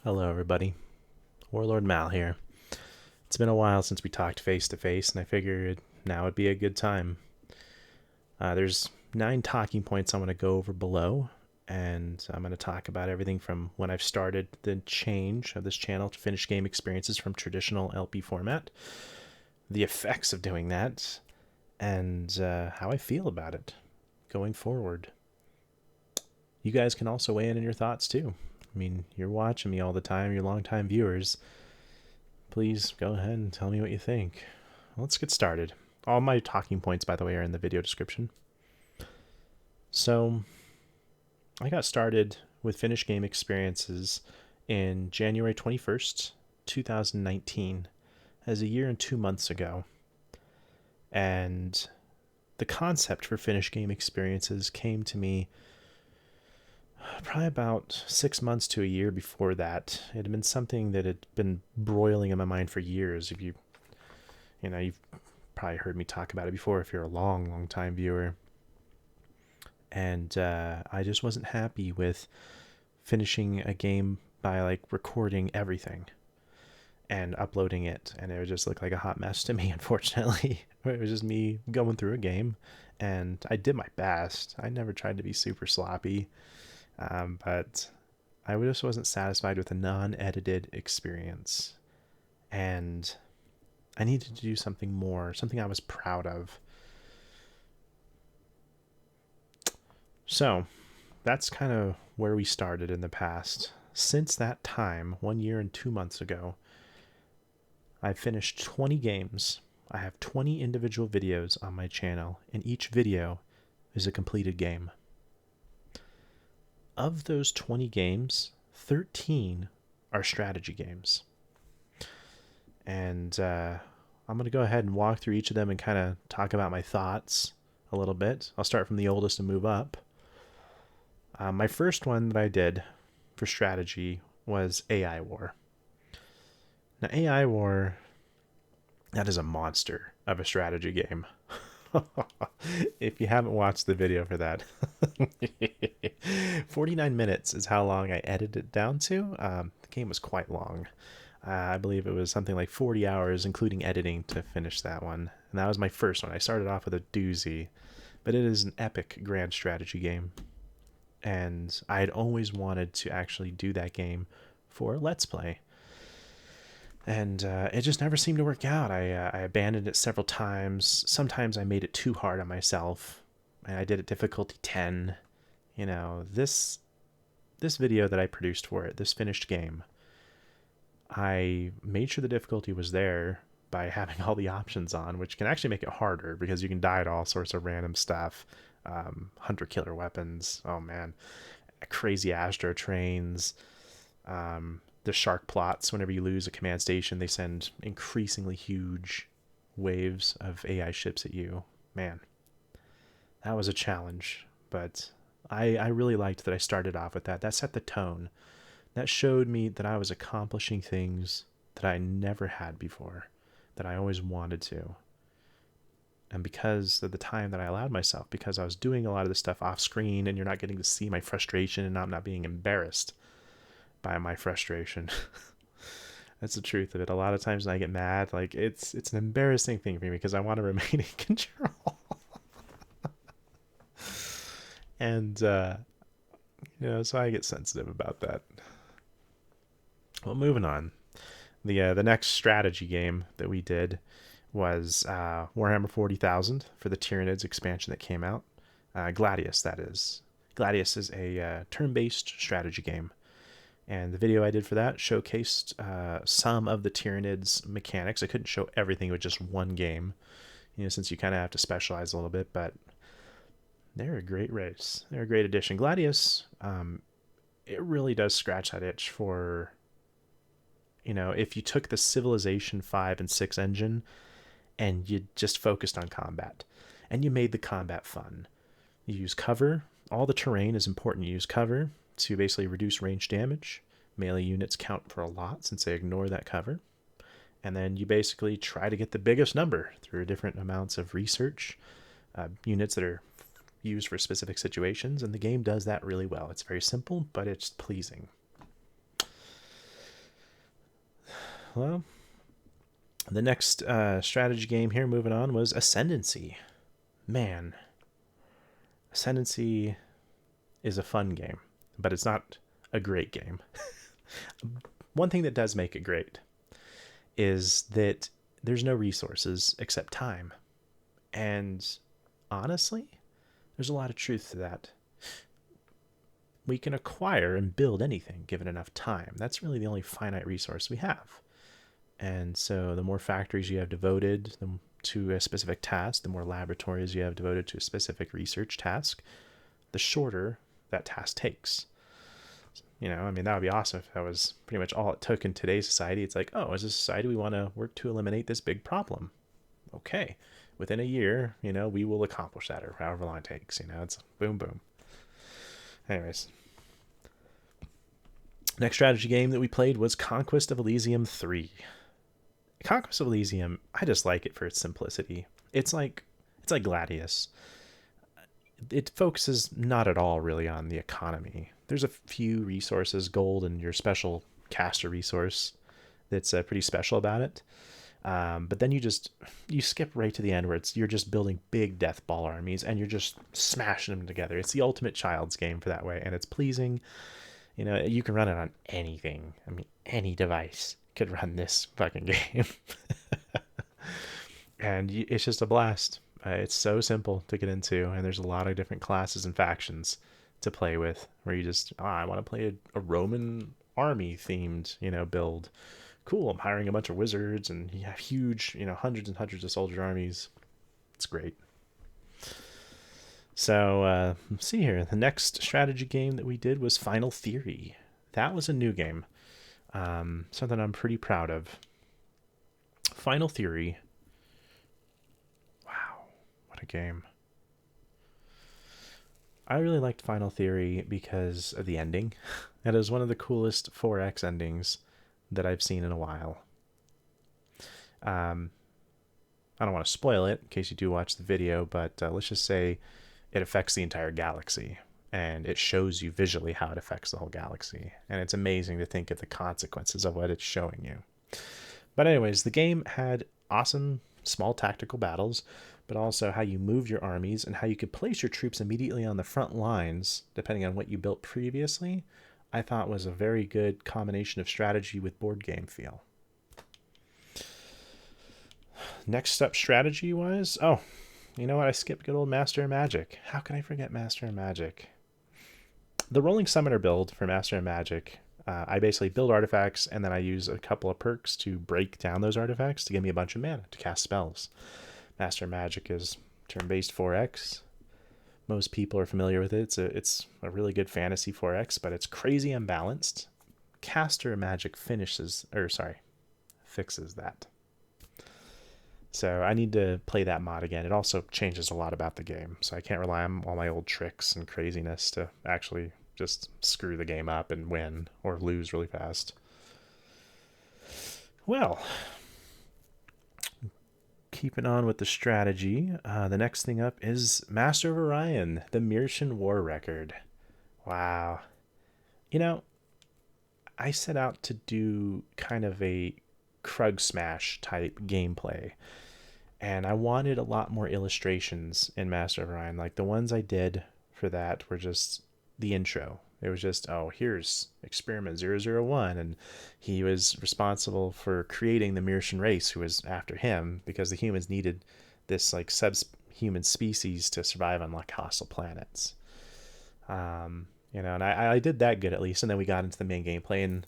Hello, everybody. Warlord Mal here. It's been a while since we talked face to face, and I figured now would be a good time. There's 9 talking points I want to go over below, and I'm going to talk about everything from when I've started the change of this channel to finished game experiences from traditional LP format, the effects of doing that, and how I feel about it going forward. You guys can also weigh in your thoughts too. I mean, you're watching me all the time, you're longtime viewers. Please go ahead and tell me what you think. Let's get started. All my talking points, by the way, are in the video description. So, I got started with finished game experiences in January 21st, 2019, as a year and 2 months ago. And the concept for finished game experiences came to me probably about 6 months to a year before that. It had been something that had been broiling in my mind for years. If you've probably heard me talk about it before if you're a long time viewer. And I just wasn't happy with finishing a game by recording everything and uploading it, and it would just look like a hot mess to me, unfortunately. It was just me going through a game, and I did my best. I never tried to be super sloppy. But I just wasn't satisfied with a non-edited experience. And I needed to do something more, something I was proud of. So that's kind of where we started in the past. Since that time, 1 year and 2 months ago, I've finished 20 games. I have 20 individual videos on my channel, and each video is a completed game. Of those 20 games, 13 are strategy games. And I'm going to go ahead and walk through each of them and kind of talk about my thoughts a little bit. I'll start from the oldest and move up. My first one that I did for strategy was AI War. Now, AI War, that is a monster of a strategy game. If you haven't watched the video for that, 49 minutes is how long I edited it down to. The game was quite long. I believe it was something like 40 hours, including editing, to finish that one. And that was my first one. I started off with a doozy, but it is an epic grand strategy game. And I had always wanted to actually do that game for a Let's Play. And it just never seemed to work out. I abandoned it several times. Sometimes I made it too hard on myself, and I did it difficulty 10. This video that I produced for it, this finished game, I made sure the difficulty was there by having all the options on, which can actually make it harder because you can die to all sorts of random stuff. Hunter killer weapons, oh man, crazy astro trains, the shark plots. Whenever you lose a command station, they send increasingly huge waves of AI ships at you. Man, that was a challenge, but I really liked that I started off with that. That set the tone. That showed me that I was accomplishing things that I never had before, that I always wanted to. And because of the time that I allowed myself, because I was doing a lot of this stuff off screen and you're not getting to see my frustration and I'm not being embarrassed by my frustration. That's the truth of it. A lot of times when I get mad, it's an embarrassing thing for me because I want to remain in control. And so I get sensitive about that. Well, moving on. The next strategy game that we did was Warhammer 40,000 for the Tyranids expansion that came out. Gladius, that is. Gladius is a turn-based strategy game. And the video I did for that showcased some of the Tyranids mechanics. I couldn't show everything with just one game, since you kind of have to specialize a little bit, but they're a great race. They're a great addition. Gladius, it really does scratch that itch for, if you took the Civilization 5 and 6 engine and you just focused on combat and you made the combat fun. You use cover. All the terrain is important. You use cover to basically reduce range damage. Melee units count for a lot since they ignore that cover. And then you basically try to get the biggest number through different amounts of research, units that are used for specific situations, and the game does that really well. It's very simple, but it's pleasing. well, the next strategy game here, moving on, was Ascendancy. Man, Ascendancy is a fun game, but it's not a great game. One thing that does make it great is that there's no resources except time. And honestly, there's a lot of truth to that. We can acquire and build anything given enough time. That's really the only finite resource we have. And so the more factories you have devoted to a specific task, the more laboratories you have devoted to a specific research task, the shorter that task takes. You know, I mean, that would be awesome if that was pretty much all it took in today's society. It's like, oh, as a society, we want to work to eliminate this big problem. Okay. Within a year, you know, we will accomplish that, or however long it takes. You know, it's boom, boom. Anyways. Next strategy game that we played was Conquest of Elysium 3. Conquest of Elysium, I just like it for its simplicity. It's like Gladius. It focuses not at all really on the economy. There's a few resources, gold and your special caster resource that's pretty special about it. But then you skip right to the end where you're just building big death ball armies and you're just smashing them together. It's the ultimate child's game for that way, and it's pleasing. You know, you can run it on anything. I mean, any device could run this fucking game. And it's just a blast. It's so simple to get into, and there's a lot of different classes and factions to play with, where you just, I want to play a Roman army themed, you know, build. Cool, I'm hiring a bunch of wizards, and you have huge, you know, hundreds and hundreds of soldier armies. It's great. So, let's see here. The next strategy game that we did was Final Theory. That was a new game. Something I'm pretty proud of. Final Theory. Wow, what a game. I really liked Final Theory because of the ending. It is one of the coolest 4X endings that I've seen in a while. I don't want to spoil it in case you do watch the video, but let's just say it affects the entire galaxy, and it shows you visually how it affects the whole galaxy. And it's amazing to think of the consequences of what it's showing you. But anyways, the game had awesome small tactical battles, but also how you moved your armies and how you could place your troops immediately on the front lines, depending on what you built previously, I thought was a very good combination of strategy with board game feel. Next up strategy-wise, oh, you know what? I skipped good old Master of Magic. How can I forget Master of Magic? The Rolling Summoner build for Master of Magic, I basically build artifacts, and then I use a couple of perks to break down those artifacts to give me a bunch of mana to cast spells. Master of Magic is turn-based 4X. Most people are familiar with it. It's a really good fantasy 4X, but it's crazy unbalanced. Caster of Magic fixes that. So I need to play that mod again. It also changes a lot about the game, so I can't rely on all my old tricks and craziness to actually just screw the game up and win or lose really fast. Well, keeping on with the strategy, the next thing up is Master of Orion, the Meerschen War Record. Wow. You know, I set out to do kind of a Krug Smash type gameplay, and I wanted a lot more illustrations in Master of Orion. Like the ones I did for that were just the intro. It was just, oh, here's Experiment 001, and he was responsible for creating the Meerschen race, who was after him because the humans needed this like subhuman species to survive on like hostile planets. You know, and I did that good at least, and then we got into the main gameplay, and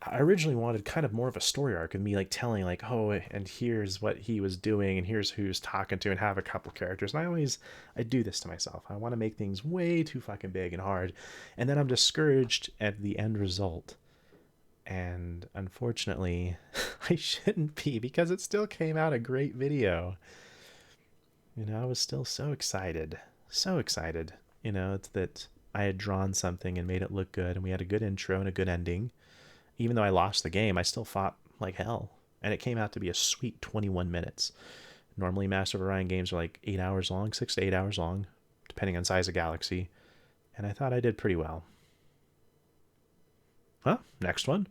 I originally wanted kind of more of a story arc of me like telling like, oh, and here's what he was doing, and here's who he was talking to, and have a couple characters. And I do this to myself. I want to make things way too fucking big and hard, and then I'm discouraged at the end result. And unfortunately, I shouldn't be, because it still came out a great video. You know, I was still so excited. You know, it's that I had drawn something and made it look good, and we had a good intro and a good ending. Even though I lost the game, I still fought like hell, and it came out to be a sweet 21 minutes. Normally, Master of Orion games are like 8 hours long, 6 to 8 hours long, depending on size of galaxy, and I thought I did pretty well. Next one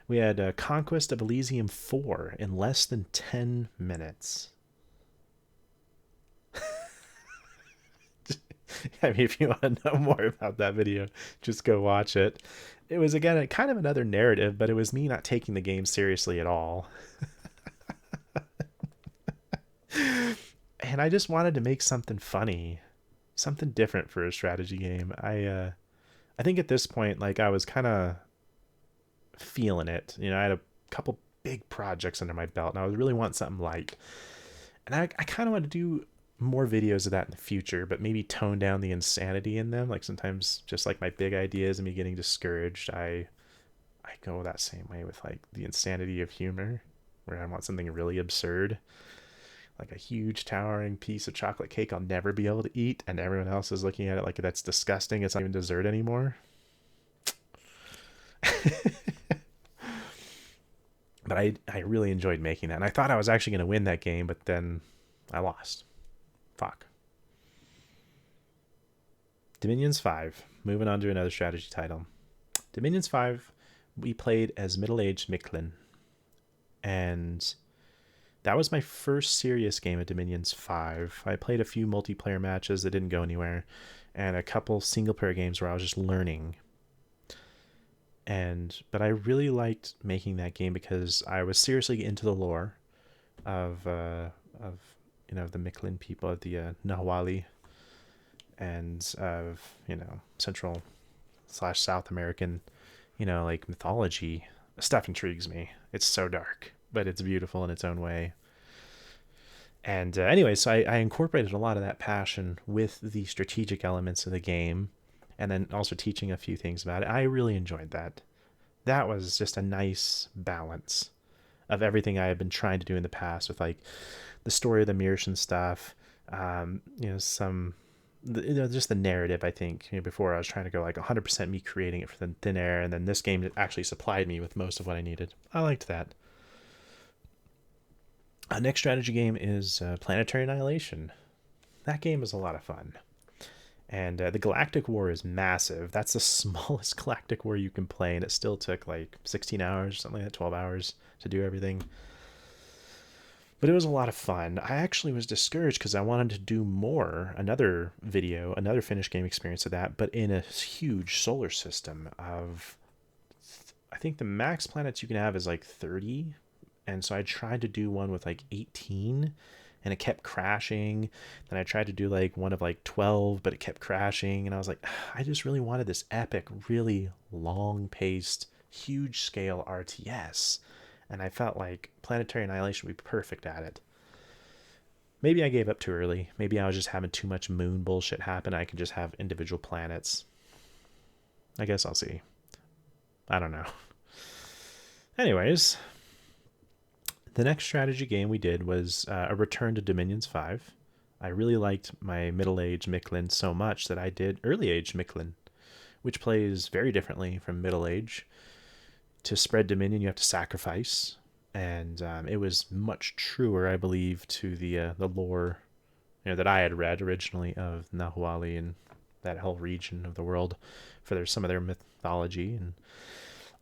We had Conquest of Elysium 4 in less than 10 minutes. I mean, if you want to know more about that video, just go watch it. It was, again, kind of another narrative, but it was me not taking the game seriously at all. And I just wanted to make something funny, something different for a strategy game. I think at this point, like, I was kind of feeling it. You know, I had a couple big projects under my belt, and I really want something light. And I kind of want to do more videos of that in the future, but maybe tone down the insanity in them. Like sometimes, just like my big ideas and me getting discouraged, I go that same way with like the insanity of humor, where I want something really absurd, like a huge towering piece of chocolate cake I'll never be able to eat, and everyone else is looking at it like that's disgusting. It's not even dessert anymore. But I really enjoyed making that, and I thought I was actually going to win that game, but then I lost. Fuck. Dominions 5. Moving on to another strategy title. Dominions 5, we played as middle-aged Mictlan. And that was my first serious game of Dominions 5. I played a few multiplayer matches that didn't go anywhere, and a couple single-player games where I was just learning. But I really liked making that game because I was seriously into the lore of the Mictlan people, of the Nahuali, and of Central / South American, like mythology. Stuff intrigues me. It's so dark, but it's beautiful in its own way. And anyway, so I incorporated a lot of that passion with the strategic elements of the game, and then also teaching a few things about it. I really enjoyed that. That was just a nice balance of everything I had been trying to do in the past, with like the story of the Meershan stuff, just the narrative. I think before I was trying to go like 100% me creating it from thin air, and then this game actually supplied me with most of what I needed. I liked that. Next strategy game is Planetary Annihilation. That game is a lot of fun. And the Galactic War is massive. That's the smallest Galactic War you can play, and it still took like 16 hours, something like that, 12 hours to do everything. But it was a lot of fun. I actually was discouraged because I wanted to do another video, another finished game experience of that, but in a huge solar system of, I think the max planets you can have is like 30. And so I tried to do one with like 18, and it kept crashing. Then I tried to do like one of like 12, but it kept crashing. And I was like, I just really wanted this epic, really long paced, huge scale RTS. And I felt like Planetary Annihilation would be perfect at it. Maybe I gave up too early. Maybe I was just having too much moon bullshit happen. I could just have individual planets. I guess I'll see. I don't know. Anyways, the next strategy game we did was a return to Dominions 5. I really liked my middle-aged Mictlan so much that I did early-aged Mictlan, which plays very differently from middle-age. To spread Dominion, you have to sacrifice, and it was much truer, I believe, to the lore that I had read originally of Nahuali and that whole region of the world for some of their mythology, and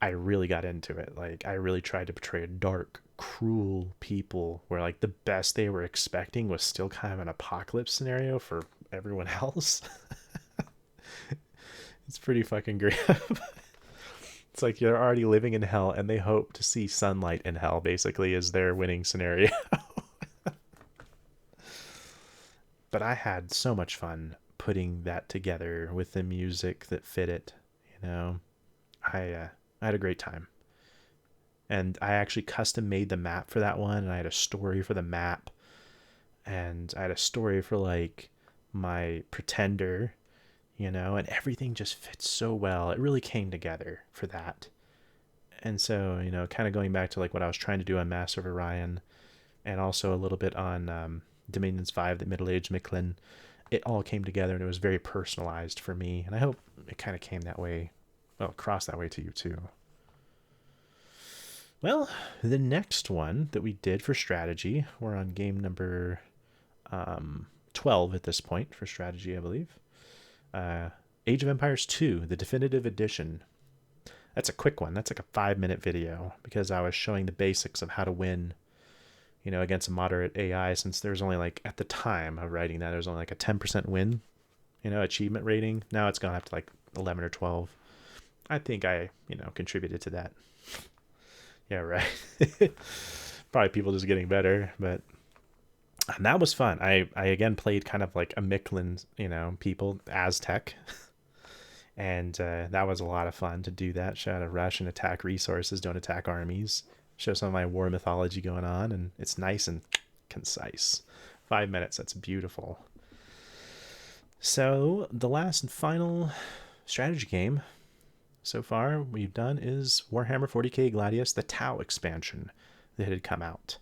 I really got into it. Like, I really tried to portray a dark, cruel people where like the best they were expecting was still kind of an apocalypse scenario for everyone else. It's pretty fucking grim. It's like you're already living in hell and they hope to see sunlight in hell, basically, is their winning scenario. But I had so much fun putting that together with the music that fit it. I had a great time. And I actually custom made the map for that one, and I had a story for the map, and I had a story for like my pretender, and everything just fits so well. It really came together for that. And so, kind of going back to like what I was trying to do on Master of Orion, and also a little bit on Dominions 5, the middle-aged Mictlan, it all came together, and it was very personalized for me. And I hope it kind of came that way, across that way to you too. Well, the next one that we did for strategy, we're on game number 12 at this point for strategy, I believe. Age of Empires 2, the definitive edition. That's a quick one. That's like a 5-minute video because I was showing the basics of how to win, against a moderate AI, since there's only like, at the time of writing that, there's only like a 10% win, achievement rating. Now it's gone up to like 11 or 12. I think I, contributed to that. Yeah, right. Probably people just getting better, but that was fun. I again played kind of like a Michelin, people, Aztec. And that was a lot of fun to do that. Show how to rush and attack resources, don't attack armies. Show some of my war mythology going on, and it's nice and concise. 5 minutes, that's beautiful. So the last and final strategy game so far we've done is Warhammer 40k Gladius, the Tau expansion that had come out.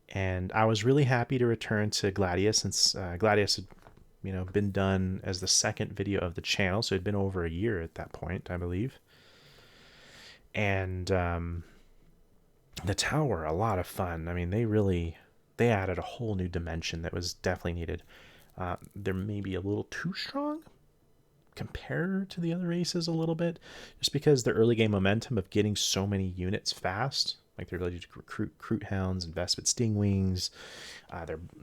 And I was really happy to return to Gladius, since Gladius had been done as the second video of the channel, so it'd been over a year at that point, I believe. And the tower, a lot of fun. I mean, they added a whole new dimension that was definitely needed. They're maybe a little too strong compared to the other races a little bit, just because the early game momentum of getting so many units fast, like their ability to recruit hounds and Vespid stingwings,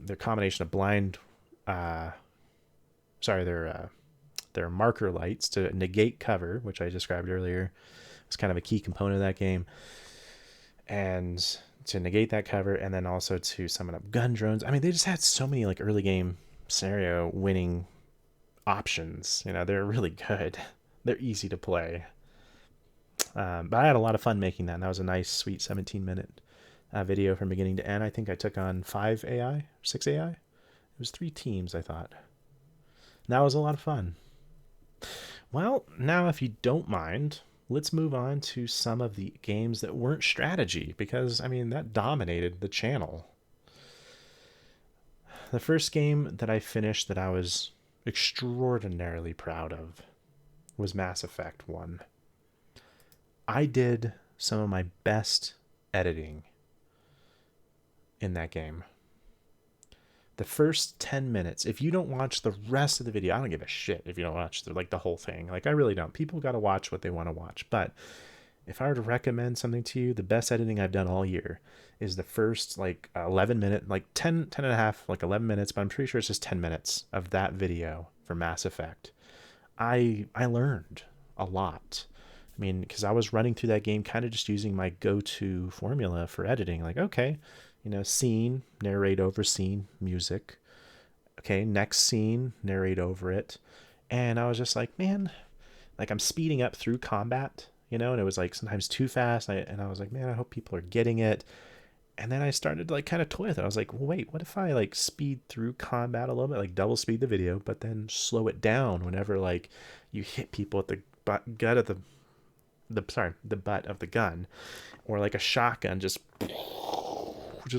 their combination of blind, their marker lights to negate cover, which I described earlier, was kind of a key component of that game, and to negate that cover, and then also to summon up gun drones. I mean, they just had so many like early game scenario winning options. They're really good. They're easy to play. But I had a lot of fun making that, and that was a nice, sweet 17-minute video from beginning to end. I think I took on 5 AI, 6 AI. It was 3 teams, I thought. And that was a lot of fun. Well, now if you don't mind, let's move on to some of the games that weren't strategy, because, I mean, that dominated the channel. The first game that I finished that I was extraordinarily proud of was Mass Effect 1. I did some of my best editing in that game. The first 10 minutes, if you don't watch the rest of the video, I don't give a shit if you don't watch the whole thing. Like, I really don't. People got to watch what they want to watch. But if I were to recommend something to you, the best editing I've done all year is the first 11 minute, 10 and a half, 11 minutes, but I'm pretty sure it's just 10 minutes of that video for Mass Effect. I learned a lot. I mean, because I was running through that game kind of just using my go-to formula for editing. Like, okay, scene, narrate over scene, music. Okay, next scene, narrate over it. And I was just like, man, I'm speeding up through combat, and it was sometimes too fast. And I was like, man, I hope people are getting it. And then I started to kind of toy with it. I was like, well, wait, what if I speed through combat a little bit, double speed the video, but then slow it down whenever you hit people at the gut of the butt of the gun, or a shotgun, just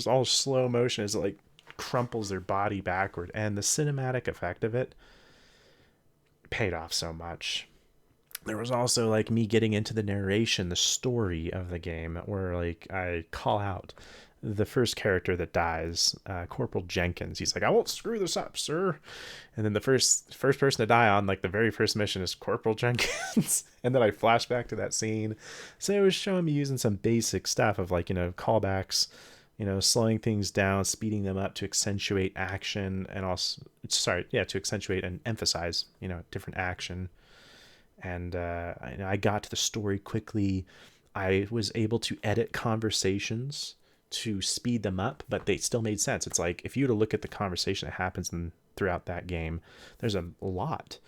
all slow motion as it crumples their body backward. And the cinematic effect of it paid off so much. There was also me getting into the narration, the story of the game, where I call out the first character that dies, Corporal Jenkins. He's like, I won't screw this up, sir. And then the first person to die on the very first mission is Corporal Jenkins. And then I flash back to that scene. So it was showing me using some basic stuff of callbacks, slowing things down, speeding them up to accentuate action, and also to accentuate and emphasize different action. And I got to the story quickly. I was able to edit conversations to speed them up, but they still made sense. It's if you were to look at the conversation that happens throughout that game, there's a lot.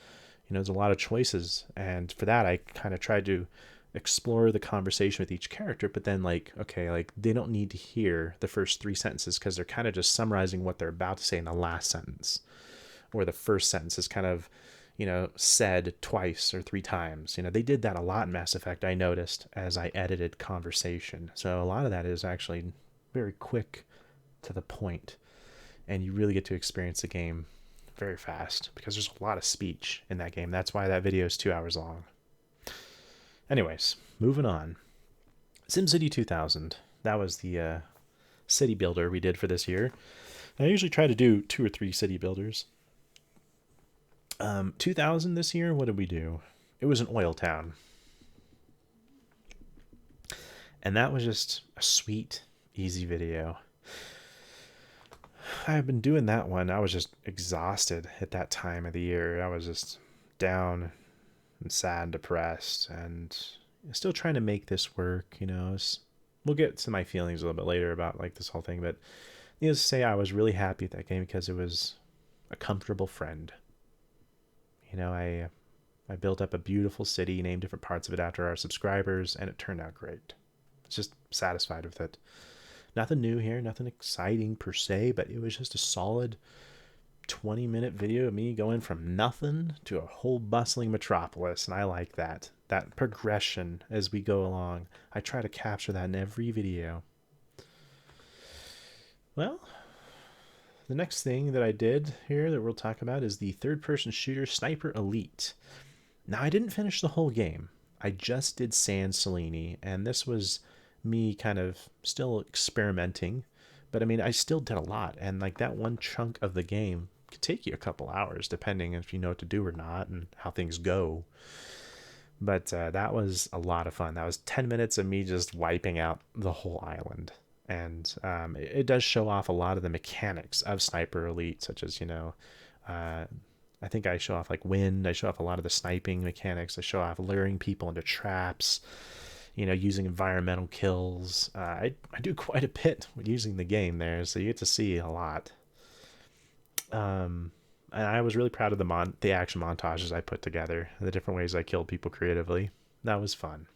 There's a lot of choices. And for that, I kind of tried to explore the conversation with each character, but then they don't need to hear the first 3 sentences, because they're kind of just summarizing what they're about to say in the last sentence, or the first sentence is kind of said twice or 3 times. They did that a lot in Mass Effect, I noticed, as I edited conversation. So a lot of that is actually very quick to the point, and you really get to experience the game very fast, because there's a lot of speech in that game. That's why that video is 2 hours long. Anyways, moving on. SimCity 2000. That was the city builder we did for this year. I usually try to do 2 or 3 city builders. 2000 this year, what did we do? It was an oil town. And that was just a sweet, easy video. I've been doing that one. I was just exhausted at that time of the year. I was just down and sad and depressed, and still trying to make this work. We'll get to my feelings a little bit later about like this whole thing, but needless to say, I was really happy with that game because it was a comfortable friend. I built up a beautiful city, named different parts of it after our subscribers, and it turned out great. Just satisfied with it. Nothing new here, nothing exciting per se, but it was just a solid 20-minute video of me going from nothing to a whole bustling metropolis, and I like that. That progression as we go along. I try to capture that in every video. Well, the next thing that I did here that we'll talk about is the third-person shooter Sniper Elite. Now, I didn't finish the whole game. I just did San Celini, and this was me kind of still experimenting, but I mean, I still did a lot, and like that one chunk of the game could take you a couple hours depending if you know what to do or not and how things go. But that was a lot of fun. That was 10 minutes of me just wiping out the whole island, and it does show off a lot of the mechanics of Sniper Elite, such as I think I show off like wind, I show off a lot of the sniping mechanics, I show off luring people into traps, using environmental kills. I do quite a bit with using the game there, so you get to see a lot. And I was really proud of the action montages I put together, the different ways I killed people creatively. That was fun.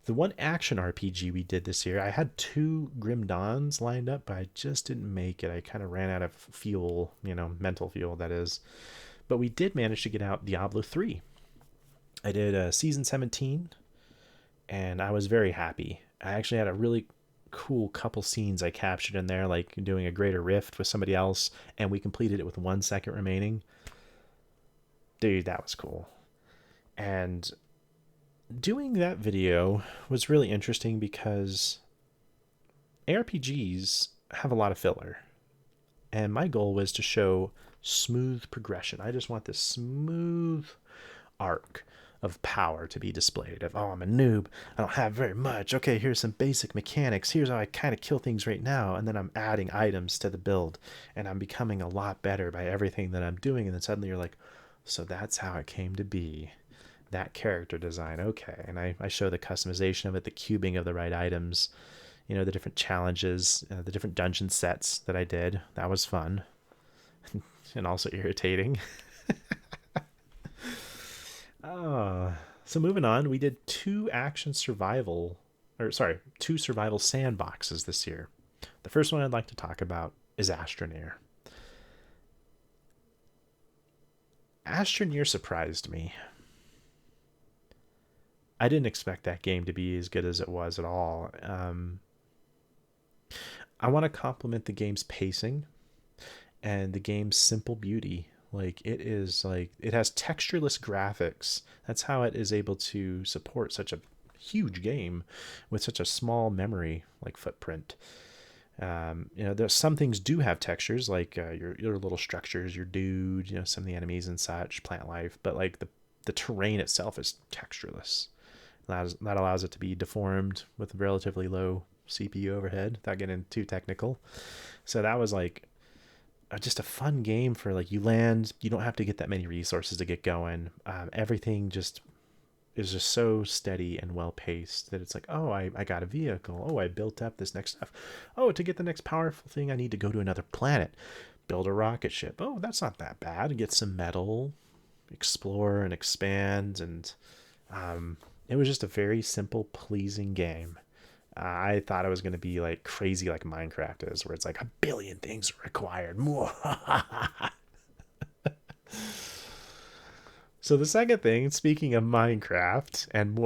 The one action RPG we did this year, I had 2 Grim Dawns lined up, but I just didn't make it. I kind of ran out of fuel, mental fuel, that is. But we did manage to get out Diablo 3. I did Season 17, and I was very happy. I actually had a really cool couple scenes I captured in there, like doing a greater rift with somebody else, and we completed it with 1 second remaining. Dude, that was cool. And doing that video was really interesting because ARPGs have a lot of filler, and my goal was to show smooth progression. I just want this smooth arc of power to be displayed of, oh, I'm a noob, I don't have very much, okay, here's some basic mechanics, here's how I kind of kill things right now, and then I'm adding items to the build, and I'm becoming a lot better by everything that I'm doing. And then suddenly you're like, so that's how it came to be, that character design, okay. And I show the customization of it, the cubing of the right items, the different challenges, the different dungeon sets that I did. That was fun and also irritating. So moving on, we did 2 survival sandboxes this year. The first one I'd like to talk about is Astroneer. Astroneer surprised me. I didn't expect that game to be as good as it was at all. I want to compliment the game's pacing and the game's simple beauty. Like, it has textureless graphics. That's how it is able to support such a huge game with such a small memory footprint. There's some things do have textures, like your little structures, your dude, some of the enemies and such, plant life, but like the terrain itself is textureless. That allows it to be deformed with relatively low CPU overhead without getting too technical. So that was just a fun game for you land, you don't have to get that many resources to get going. Everything just is just so steady and well paced that it's like, oh, I got a vehicle. Oh, I built up this next stuff. Oh, to get the next powerful thing, I need to go to another planet, build a rocket ship. Oh, that's not that bad. Get some metal, explore and expand. And it was just a very simple, pleasing game. I thought it was going to be crazy like Minecraft is, where it's like 1 billion things are required. So the second thing, speaking of Minecraft and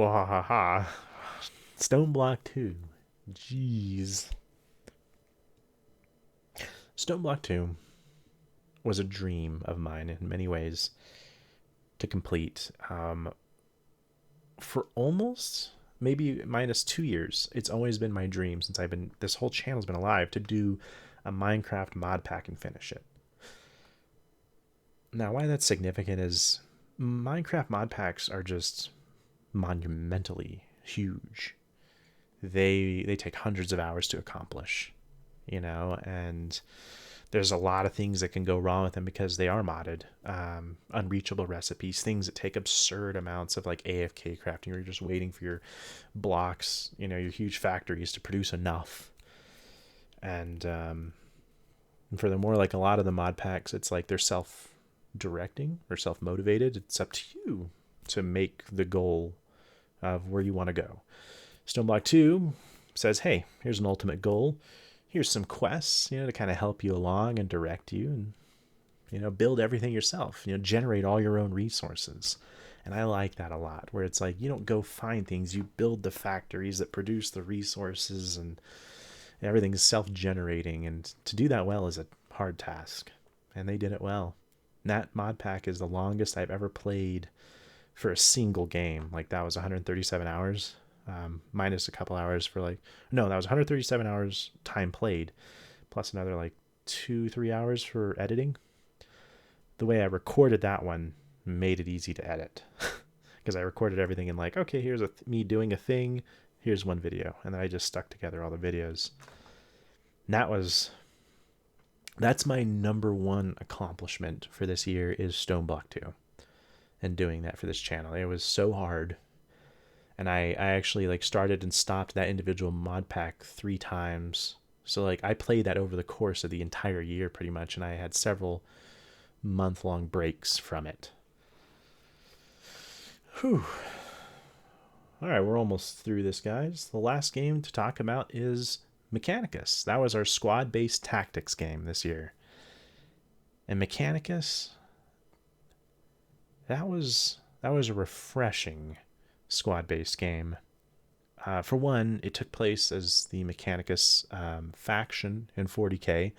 StoneBlock 2. Jeez. StoneBlock 2 was a dream of mine in many ways to complete. For almost maybe minus 2 years, it's always been my dream since this whole channel's been alive to do a Minecraft mod pack and finish it. Now, why that's significant is Minecraft mod packs are just monumentally huge. they take hundreds of hours to accomplish, you know, and there's a lot of things that can go wrong with them because they are modded. Unreachable recipes, things that take absurd amounts of like AFK crafting, where you're just waiting for your blocks, you know, your huge factories to produce enough. And furthermore, like a lot of the mod packs, it's like they're self-directing or self-motivated. It's up to you to make the goal of where you want to go. StoneBlock 2 says, hey, here's an ultimate goal. Here's some quests, you know, to kind of help you along and direct you, and, you know, build everything yourself, you know, generate all your own resources. And I like that a lot, where it's like you don't go find things, you build the factories that produce the resources, and everything's self-generating. And to do that well is a hard task, and they did it well. And that mod pack is the longest I've ever played for a single game. Like, that was 137 hours, minus a couple hours for like, no, that was 137 hours time played, plus another like 2-3 hours for editing. The way I recorded that one made it easy to edit, because I recorded everything in like, okay, here's me doing a thing, here's one video, and then I just stuck together all the videos. And that's my number one accomplishment for this year, is StoneBlock 2, and doing that for this channel. It was so hard, and I actually like started and stopped that individual mod pack 3 times. So like I played that over the course of the entire year pretty much, and I had several month-long breaks from it. Whew. All right, we're almost through this, guys. The last game to talk about is Mechanicus. That was our squad-based tactics game this year. And Mechanicus, that was a refreshing squad-based game. For one, it took place as the Mechanicus faction in 40k,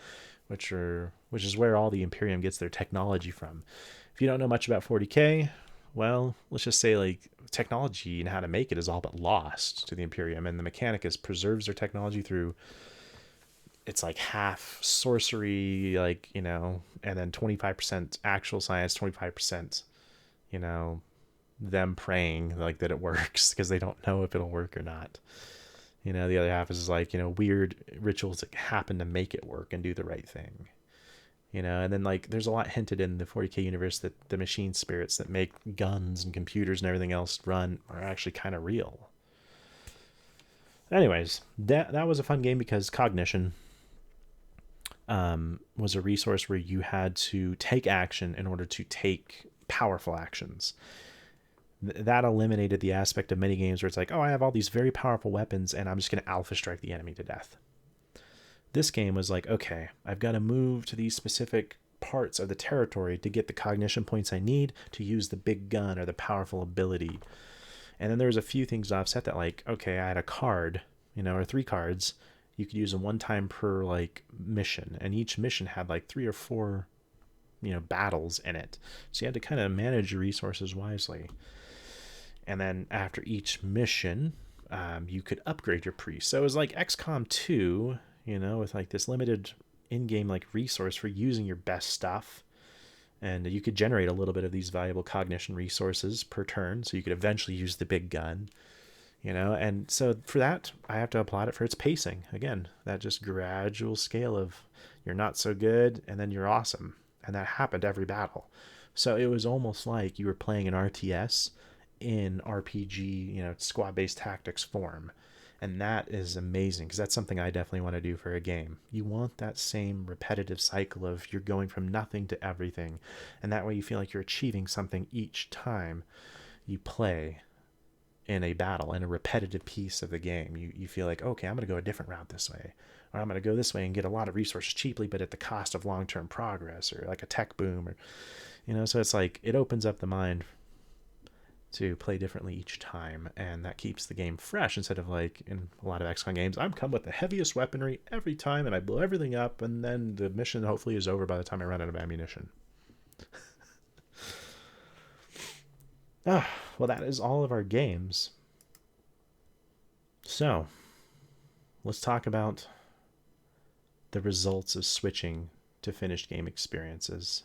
which is where all the Imperium gets their technology from. If you don't know much about 40k, well, let's just say like technology and how to make it is all but lost to the Imperium, and the Mechanicus preserves their technology through, it's like half sorcery, like, you know, and then 25% actual science, 25%, you know, them praying like that it works, because they don't know if it'll work or not. You know, the other half is like, you know, weird rituals that happen to make it work and do the right thing. You know, and then like there's a lot hinted in the 40k universe that the machine spirits that make guns and computers and everything else run are actually kind of real. Anyways, that was a fun game because cognition was a resource where you had to take action in order to take powerful actions. That eliminated the aspect of many games where it's like, oh, I have all these very powerful weapons and I'm just going to alpha strike the enemy to death. This game was like, okay, I've got to move to these specific parts of the territory to get the cognition points I need to use the big gun or the powerful ability. And then there was a few things to offset that, like, okay, I had a card, you know, or 3 cards. You could use them one time per like mission, and each mission had like 3 or 4, you know, battles in it. So you had to kind of manage your resources wisely. And then after each mission, you could upgrade your priest. So it was like XCOM 2, you know, with like this limited in-game like resource for using your best stuff. And you could generate a little bit of these valuable cognition resources per turn, so you could eventually use the big gun, you know. And so for that, I have to applaud it for its pacing. Again, that just gradual scale of you're not so good and then you're awesome. And that happened every battle. So it was almost like you were playing an RTS in RPG, you know, squad-based tactics form. And that is amazing, because that's something I definitely want to do for a game. You want that same repetitive cycle of you're going from nothing to everything, and that way you feel like you're achieving something each time you play in a battle, in a repetitive piece of the game. You feel like, okay, I'm going to go a different route this way, or I'm going to go this way and get a lot of resources cheaply but at the cost of long-term progress, or like a tech boom, or, you know. So it's like it opens up the mind to play differently each time, and that keeps the game fresh, instead of like in a lot of XCOM games, I'm come with the heaviest weaponry every time and I blow everything up, and then the mission hopefully is over by the time I run out of ammunition. Well, that is all of our games. So let's talk about the results of switching to finished game experiences.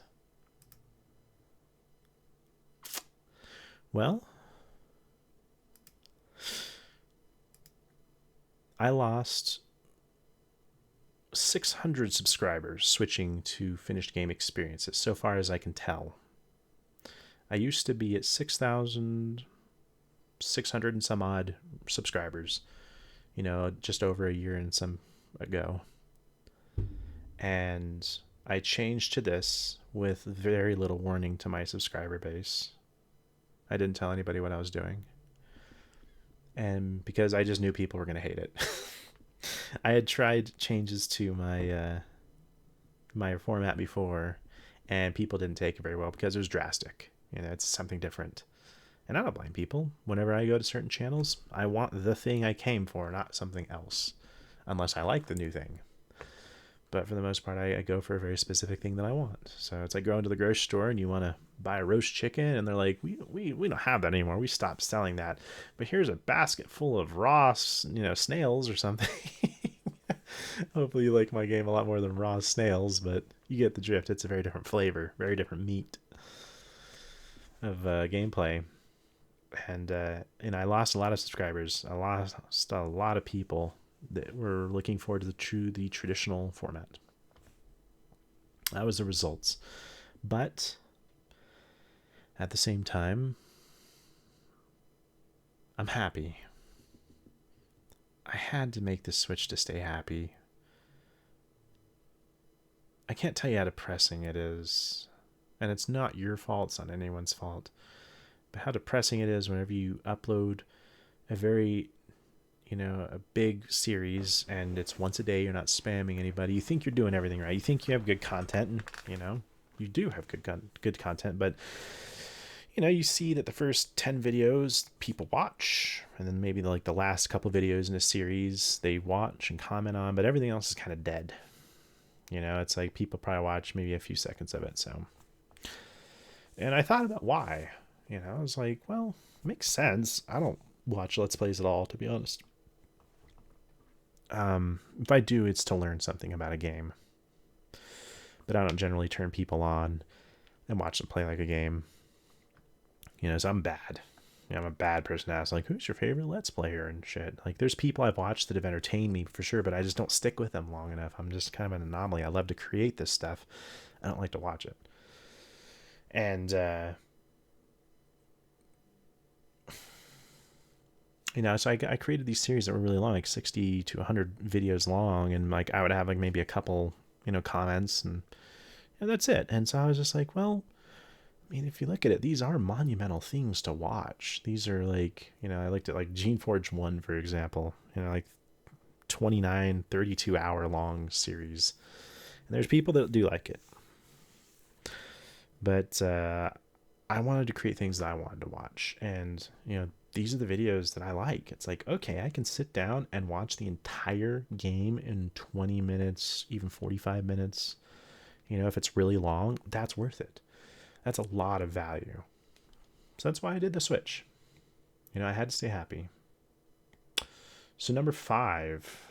Well, I lost 600 subscribers switching to finished game experiences, so far as I can tell. I used to be at 6,600 and some odd subscribers, just over a year and some ago. And I changed to this with very little warning to my subscriber base. I didn't tell anybody what I was doing. And because I just knew people were going to hate it. I had tried changes to my format before, and people didn't take it very well because it was drastic. It's something different. And I don't blame people. Whenever I go to certain channels, I want the thing I came for, not something else, unless I like the new thing. But for the most part, I go for a very specific thing that I want. So it's like going to the grocery store and you want to buy a roast chicken, and they're like, we don't have that anymore. We stopped selling that. But here's a basket full of raw, snails or something. Hopefully you like my game a lot more than raw snails, but you get the drift. It's a very different flavor, very different meat of gameplay. And I lost a lot of subscribers. I lost a lot of people that were looking forward to the traditional format. That was the results. But at the same time, I'm happy. I had to make this switch to stay happy. I can't tell you how depressing it is. And it's not your fault, it's not anyone's fault. But how depressing it is whenever you upload a very, a big series and it's once a day, you're not spamming anybody. You think you're doing everything right. You think you have good content, and, you do have good content, but you see that the first 10 videos people watch, and then maybe like the last couple videos in a series they watch and comment on, but everything else is kind of dead. It's like people probably watch maybe a few seconds of it. So, and I thought about why. I was like, well, it makes sense. I don't watch Let's Plays at all, to be honest. If I do, it's to learn something about a game. But I don't generally turn people on and watch them play like a game. So I'm bad. I'm a bad person to ask, like, who's your favorite Let's Player and shit. Like, there's people I've watched that have entertained me for sure, but I just don't stick with them long enough. I'm just kind of an anomaly. I love to create this stuff. I don't like to watch it. And, so I created these series that were really long, like 60 to 100 videos long, and like I would have like maybe a couple, comments, and that's it. And so I was just like, well, I mean, if you look at it, these are monumental things to watch. These are like, I looked at like Geneforge 1, for example, like 29, 32 hour long series. And there's people that do like it. But I wanted to create things that I wanted to watch. And, these are the videos that I like. It's like, okay, I can sit down and watch the entire game in 20 minutes, even 45 minutes. If it's really long, that's worth it. That's a lot of value. So that's why I did the switch. I had to stay happy. So number 5,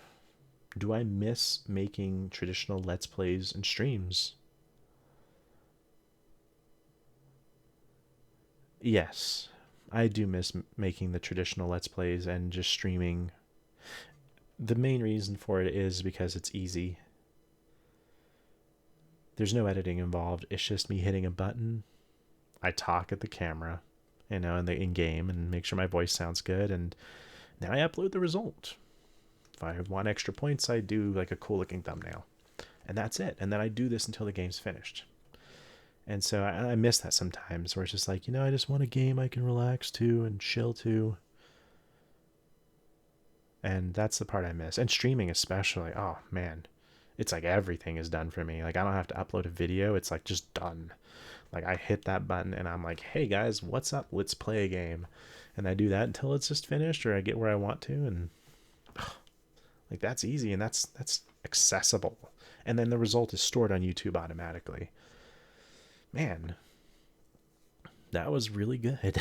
do I miss making traditional Let's Plays and streams? Yes, I do miss making the traditional Let's Plays and just streaming. The main reason for it is because it's easy. There's no editing involved. It's just me hitting a button. I talk at the camera, in the in-game, and make sure my voice sounds good, and then I upload the result. If I want extra points, I do like a cool looking thumbnail. And that's it. And then I do this until the game's finished. And so I miss that sometimes, where it's just like, I just want a game I can relax to and chill to. And that's the part I miss. And streaming especially. Oh, man. It's like everything is done for me. Like, I don't have to upload a video. It's like just done. Like, I hit that button and I'm like, hey guys, what's up? Let's play a game. And I do that until it's just finished, or I get where I want to. And like, that's easy, and that's accessible. And then the result is stored on YouTube automatically. Man, that was really good.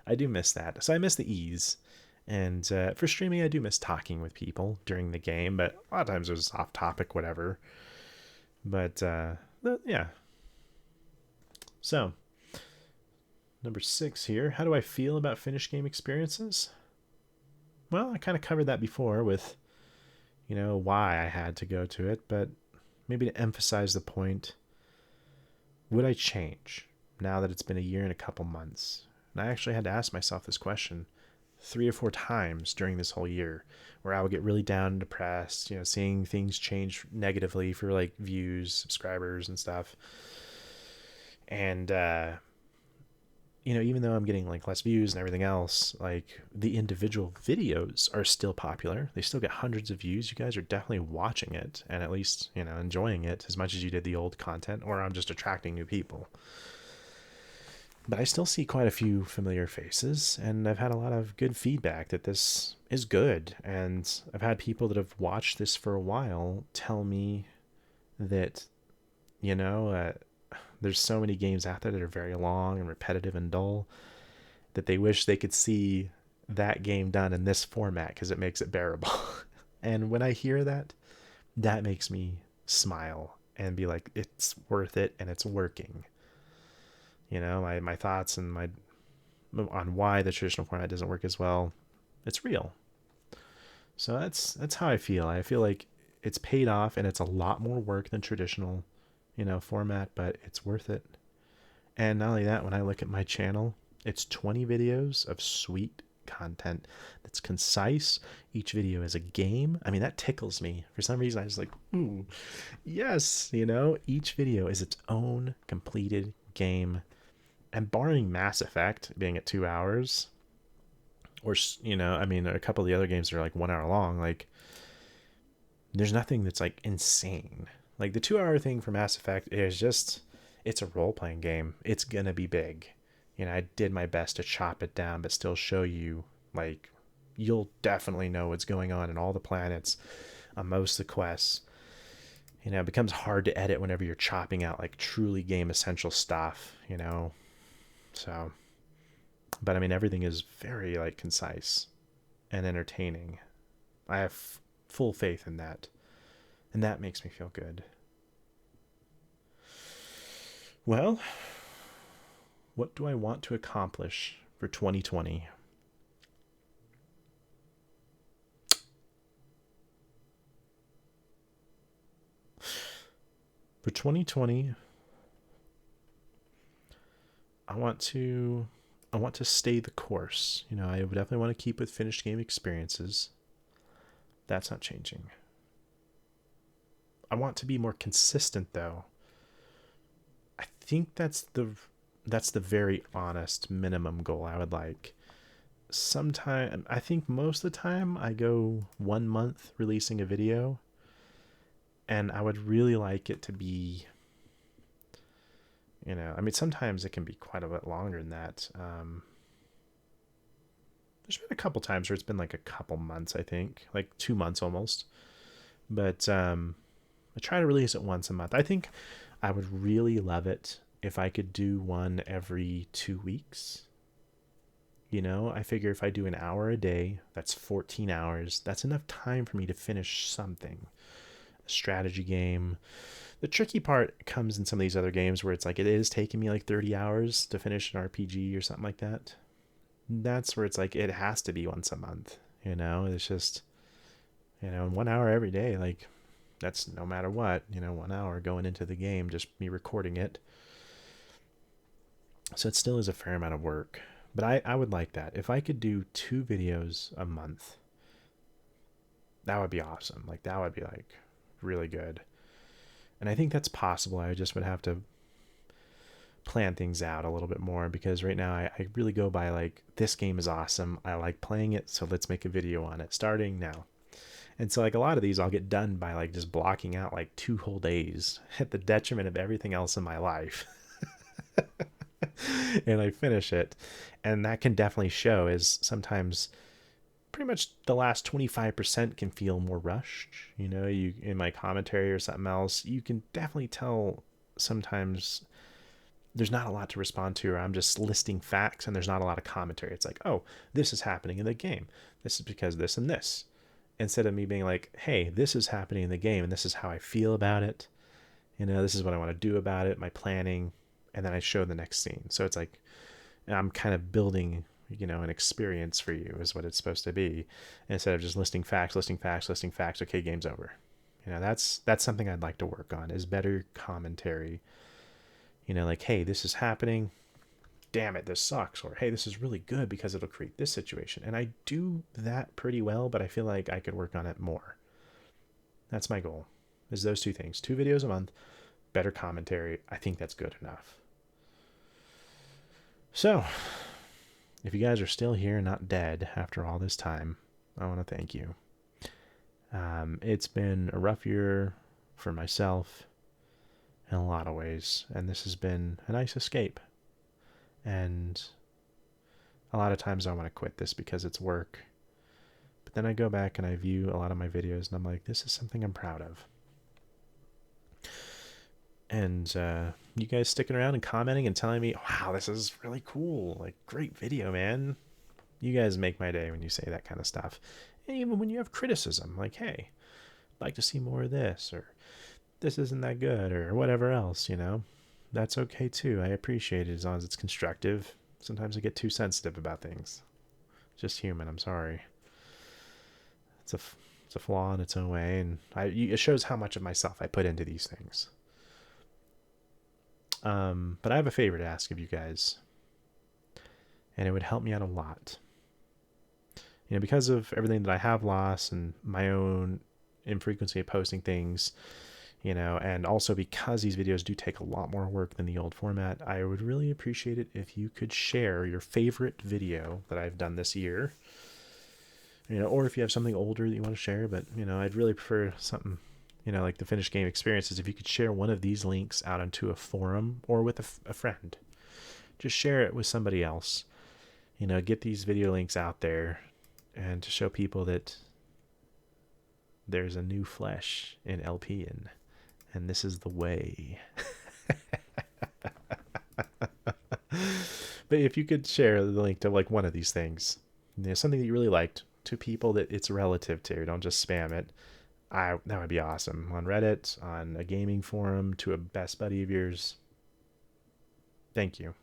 I do miss that. So I miss the ease. And for streaming, I do miss talking with people during the game, but a lot of times it was off topic, whatever. But yeah. So, number 6 here. How do I feel about finished game experiences? Well, I kind of covered that before with, why I had to go to it, but maybe to emphasize the point, would I change now that it's been a year and a couple months? And I actually had to ask myself this question 3 or 4 times during this whole year, where I would get really down and depressed, seeing things change negatively for like views, subscribers, and stuff. And even though I'm getting like less views and everything else, like the individual videos are still popular. They still get hundreds of views. You guys are definitely watching it and at least, enjoying it as much as you did the old content, or I'm just attracting new people. But I still see quite a few familiar faces, and I've had a lot of good feedback that this is good. And I've had people that have watched this for a while tell me that, there's so many games out there that are very long and repetitive and dull that they wish they could see that game done in this format because it makes it bearable. And when I hear that, that makes me smile and be like, it's worth it and it's working. My thoughts and my on why the traditional format doesn't work as well, it's real. So that's how I feel. I feel like it's paid off, and it's a lot more work than traditional, format, but it's worth it. And not only that, when I look at my channel, it's 20 videos of sweet content that's concise. Each video is a game. I mean, that tickles me. For some reason, I was like, ooh, yes, each video is its own completed game. And barring Mass Effect being at 2 hours, or, a couple of the other games are like 1 hour long, like, there's nothing that's like insane. Like the 2 hour thing for Mass Effect is just, it's a role playing game. It's gonna be big. I did my best to chop it down, but still show you, like, you'll definitely know what's going on in all the planets, on most of the quests. It becomes hard to edit whenever you're chopping out like truly game essential stuff, So, but I mean, everything is very like concise and entertaining. I have full faith in that, and that makes me feel good. Well, what do I want to accomplish for 2020? For 2020, I want to stay the course. I would definitely want to keep with finished game experiences. That's not changing. I want to be more consistent though. I think that's the very honest minimum goal I would like. I think most of the time I go 1 month releasing a video, and I would really like it to be, sometimes it can be quite a bit longer than that. There's been a couple times where it's been like a couple months, I think, like 2 months almost. But I try to release it once a month. I think I would really love it if I could do one every 2 weeks. I figure if I do an hour a day, that's 14 hours. That's enough time for me to finish something. A strategy game. The tricky part comes in some of these other games where it's like it is taking me like 30 hours to finish an RPG or something like that. That's where it's like it has to be once a month. It's just, 1 hour every day. Like, that's no matter what, 1 hour going into the game, just me recording it. So it still is a fair amount of work. But I would like that. If I could do 2 videos a month, that would be awesome. Like, that would be like really good. And I think that's possible. I just would have to plan things out a little bit more, because right now I really go by like, this game is awesome. I like playing it, so let's make a video on it starting now. And so like a lot of these I'll get done by like just blocking out like 2 whole days at the detriment of everything else in my life. And I finish it. And that can definitely show, is sometimes pretty much the last 25% can feel more rushed. You in my commentary or something else, you can definitely tell sometimes there's not a lot to respond to, or I'm just listing facts and there's not a lot of commentary. It's like, oh, this is happening in the game. This is because this and this. Instead of me being like, hey, this is happening in the game and this is how I feel about it. This is what I want to do about it, my planning, and then I show the next scene. So it's like I'm kind of building, you know, an experience for you is what it's supposed to be, instead of just listing facts, listing facts, listing facts. Okay, game's over. You know, that's something I'd like to work on, is better commentary. You know, like, hey, this is happening, damn it, this sucks, or hey, this is really good because it'll create this situation. And I do that pretty well, but I feel like I could work on it more. That's my goal, is those two things: 2 videos a month, better commentary. I think that's good enough. So if you guys are still here, not dead after all this time, I want to thank you. It's been a rough year for myself in a lot of ways, and this has been a nice escape. And a lot of times I want to quit this because it's work, but then I go back and I view a lot of my videos and I'm like, this is something I'm proud of. And you guys sticking around and commenting and telling me, wow, this is really cool, like, great video, man. You guys make my day when you say that kind of stuff. And even when you have criticism, like, hey, I'd like to see more of this, or this isn't that good, or whatever else, you know, that's okay too. I appreciate it as long as it's constructive. Sometimes I get too sensitive about things. Just human, I'm sorry. It's a flaw in its own way, and it shows how much of myself I put into these things. But I have a favor to ask of you guys, and it would help me out a lot. You know, because of everything that I have lost and my own infrequency of posting things, you know, and also because these videos do take a lot more work than the old format, I would really appreciate it if you could share your favorite video that I've done this year. You know, or if you have something older that you want to share, but, you know, I'd really prefer something, you know, like the finished game experiences. If you could share one of these links out onto a forum or with a friend, just share it with somebody else. You know, get these video links out there, and to show people that there's a new flesh in LP, and this is the way. But if you could share the link to like one of these things, you know, something that you really liked, to people that it's relative to, don't just spam it. That would be awesome. On Reddit, on a gaming forum, to a best buddy of yours. Thank you.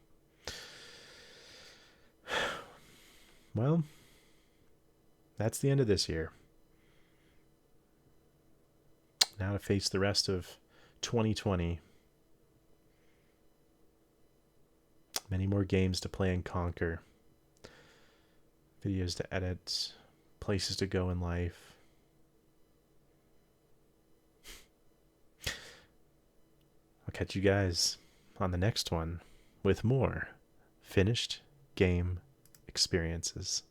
Well, that's the end of this year. Now to face the rest of 2020. Many more games to play and conquer. Videos to edit. Places to go in life. I'll catch you guys on the next one with more finished game experiences.